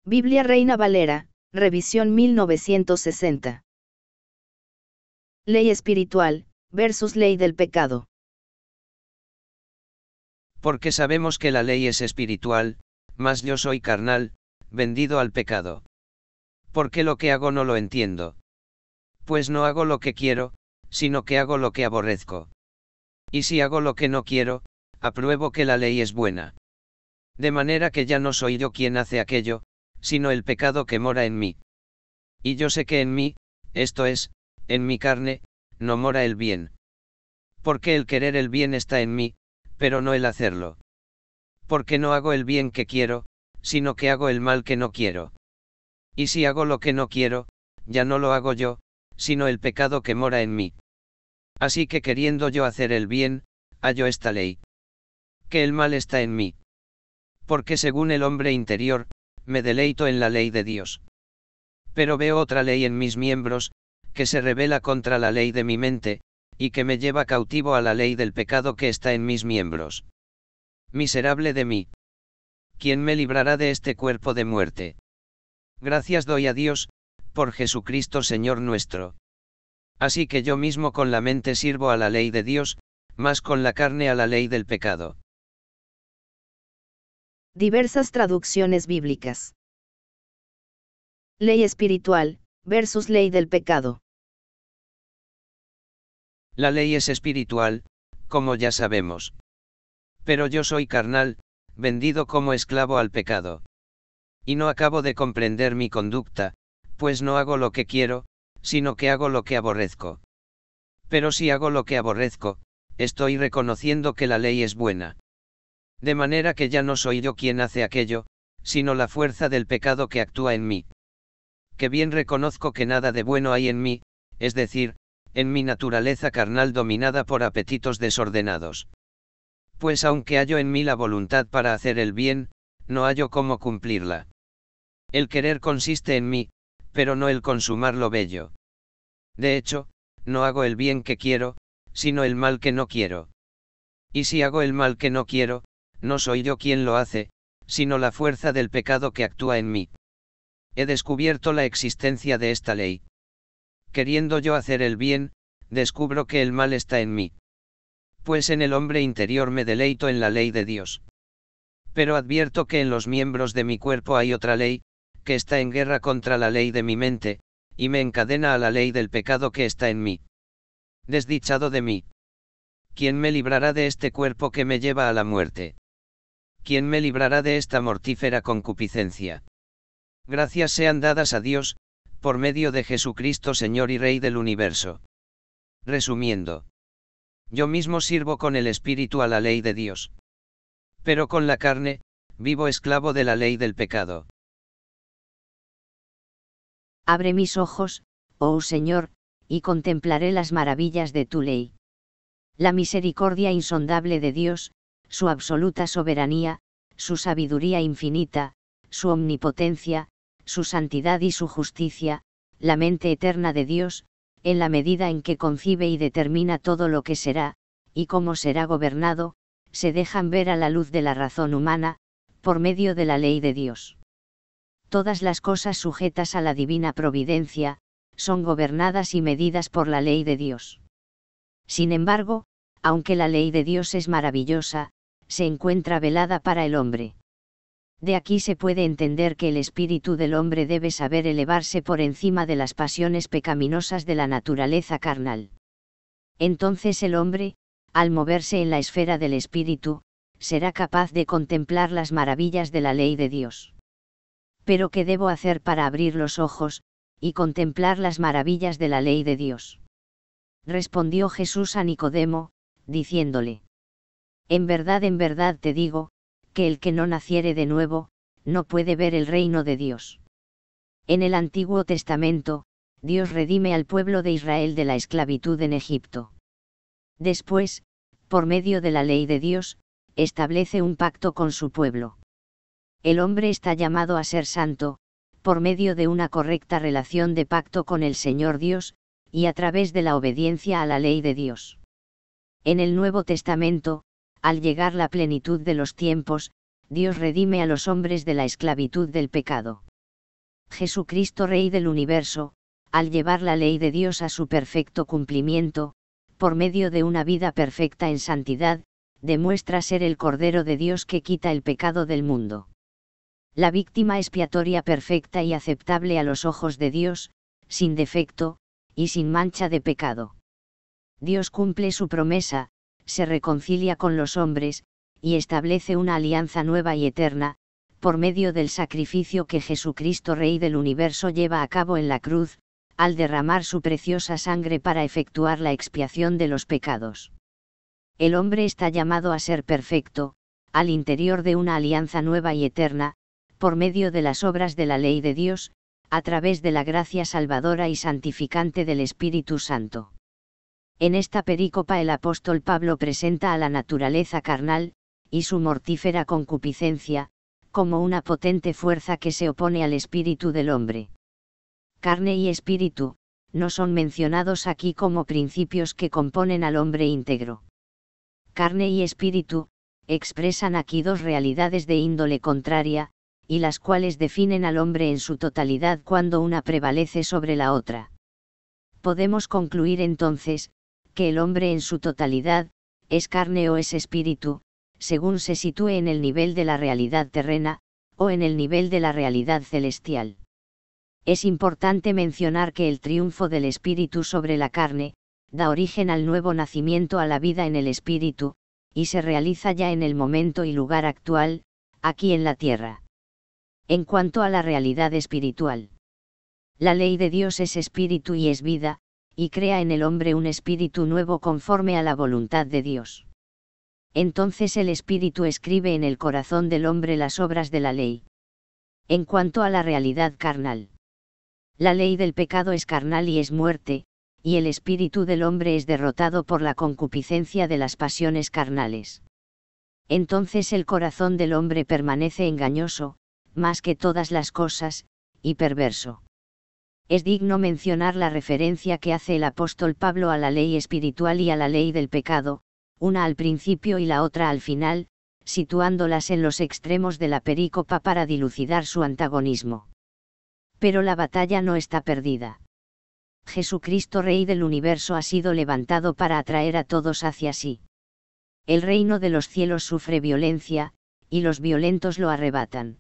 Biblia Reina Valera, revisión 1960. Ley espiritual, versus ley del pecado. Porque sabemos que la ley es espiritual, mas yo soy carnal, vendido al pecado. Porque lo que hago no lo entiendo. Pues no hago lo que quiero, sino que hago lo que aborrezco. Y si hago lo que no quiero, apruebo que la ley es buena. De manera que ya no soy yo quien hace aquello, sino el pecado que mora en mí. Y yo sé que en mí, esto es, en mi carne, no mora el bien. Porque el querer el bien está en mí, pero no el hacerlo. Porque no hago el bien que quiero, sino que hago el mal que no quiero. Y si hago lo que no quiero, ya no lo hago yo, sino el pecado que mora en mí. Así que queriendo yo hacer el bien, hallo esta ley. Que el mal está en mí. Porque según el hombre interior, me deleito en la ley de Dios. Pero veo otra ley en mis miembros, que se rebela contra la ley de mi mente, y que me lleva cautivo a la ley del pecado que está en mis miembros. Miserable de mí. ¿Quién me librará de este cuerpo de muerte? Gracias doy a Dios, por Jesucristo Señor nuestro. Así que yo mismo con la mente sirvo a la ley de Dios, mas con la carne a la ley del pecado. Diversas traducciones bíblicas. Ley espiritual, versus ley del pecado. La ley es espiritual, como ya sabemos. Pero yo soy carnal, vendido como esclavo al pecado. Y no acabo de comprender mi conducta, pues no hago lo que quiero, sino que hago lo que aborrezco. Pero si hago lo que aborrezco, estoy reconociendo que la ley es buena. De manera que ya no soy yo quien hace aquello, sino la fuerza del pecado que actúa en mí. Que bien reconozco que nada de bueno hay en mí, es decir, en mi naturaleza carnal dominada por apetitos desordenados. Pues aunque hallo en mí la voluntad para hacer el bien, no hallo cómo cumplirla. El querer consiste en mí, pero no el consumar lo bello. De hecho, no hago el bien que quiero, sino el mal que no quiero. Y si hago el mal que no quiero, no soy yo quien lo hace, sino la fuerza del pecado que actúa en mí. He descubierto la existencia de esta ley. Queriendo yo hacer el bien, descubro que el mal está en mí. Pues en el hombre interior me deleito en la ley de Dios. Pero advierto que en los miembros de mi cuerpo hay otra ley, que está en guerra contra la ley de mi mente, y me encadena a la ley del pecado que está en mí. Desdichado de mí. ¿Quién me librará de este cuerpo que me lleva a la muerte? ¿Quién me librará de esta mortífera concupiscencia? Gracias sean dadas a Dios, por medio de Jesucristo Señor y Rey del universo. Resumiendo. Yo mismo sirvo con el Espíritu a la ley de Dios. Pero con la carne, vivo esclavo de la ley del pecado. Abre mis ojos, oh Señor, y contemplaré las maravillas de tu ley. La misericordia insondable de Dios, su absoluta soberanía, su sabiduría infinita, su omnipotencia, su santidad y su justicia, la mente eterna de Dios, en la medida en que concibe y determina todo lo que será, y cómo será gobernado, se dejan ver a la luz de la razón humana, por medio de la ley de Dios. Todas las cosas sujetas a la divina providencia, son gobernadas y medidas por la ley de Dios. Sin embargo, aunque la ley de Dios es maravillosa, se encuentra velada para el hombre. De aquí se puede entender que el espíritu del hombre debe saber elevarse por encima de las pasiones pecaminosas de la naturaleza carnal. Entonces el hombre, al moverse en la esfera del espíritu, será capaz de contemplar las maravillas de la ley de Dios. Pero ¿qué debo hacer para abrir los ojos, y contemplar las maravillas de la ley de Dios? Respondió Jesús a Nicodemo, diciéndole: en verdad te digo, que el que no naciere de nuevo, no puede ver el reino de Dios. En el Antiguo Testamento, Dios redime al pueblo de Israel de la esclavitud en Egipto. Después, por medio de la ley de Dios, establece un pacto con su pueblo. El hombre está llamado a ser santo, por medio de una correcta relación de pacto con el Señor Dios, y a través de la obediencia a la ley de Dios. En el Nuevo Testamento, al llegar la plenitud de los tiempos, Dios redime a los hombres de la esclavitud del pecado. Jesucristo Rey del universo, al llevar la ley de Dios a su perfecto cumplimiento, por medio de una vida perfecta en santidad, demuestra ser el Cordero de Dios que quita el pecado del mundo. La víctima expiatoria perfecta y aceptable a los ojos de Dios, sin defecto, y sin mancha de pecado. Dios cumple su promesa, se reconcilia con los hombres, y establece una alianza nueva y eterna, por medio del sacrificio que Jesucristo Rey del universo lleva a cabo en la cruz, al derramar su preciosa sangre para efectuar la expiación de los pecados. El hombre está llamado a ser perfecto, al interior de una alianza nueva y eterna, por medio de las obras de la ley de Dios, a través de la gracia salvadora y santificante del Espíritu Santo. En esta perícopa el apóstol Pablo presenta a la naturaleza carnal, y su mortífera concupiscencia, como una potente fuerza que se opone al espíritu del hombre. Carne y espíritu, no son mencionados aquí como principios que componen al hombre íntegro. Carne y espíritu, expresan aquí dos realidades de índole contraria, y las cuales definen al hombre en su totalidad cuando una prevalece sobre la otra. Podemos concluir entonces, que el hombre en su totalidad, es carne o es espíritu, según se sitúe en el nivel de la realidad terrena, o en el nivel de la realidad celestial. Es importante mencionar que el triunfo del espíritu sobre la carne, da origen al nuevo nacimiento a la vida en el espíritu, y se realiza ya en el momento y lugar actual, aquí en la tierra. En cuanto a la realidad espiritual, la ley de Dios es espíritu y es vida, y crea en el hombre un espíritu nuevo conforme a la voluntad de Dios. Entonces el espíritu escribe en el corazón del hombre las obras de la ley. En cuanto a la realidad carnal, la ley del pecado es carnal y es muerte, y el espíritu del hombre es derrotado por la concupiscencia de las pasiones carnales. Entonces el corazón del hombre permanece engañoso, más que todas las cosas, y perverso. Es digno mencionar la referencia que hace el apóstol Pablo a la ley espiritual y a la ley del pecado, una al principio y la otra al final, situándolas en los extremos de la perícopa para dilucidar su antagonismo. Pero la batalla no está perdida. Jesucristo Rey del universo ha sido levantado para atraer a todos hacia sí. El reino de los cielos sufre violencia, y los violentos lo arrebatan.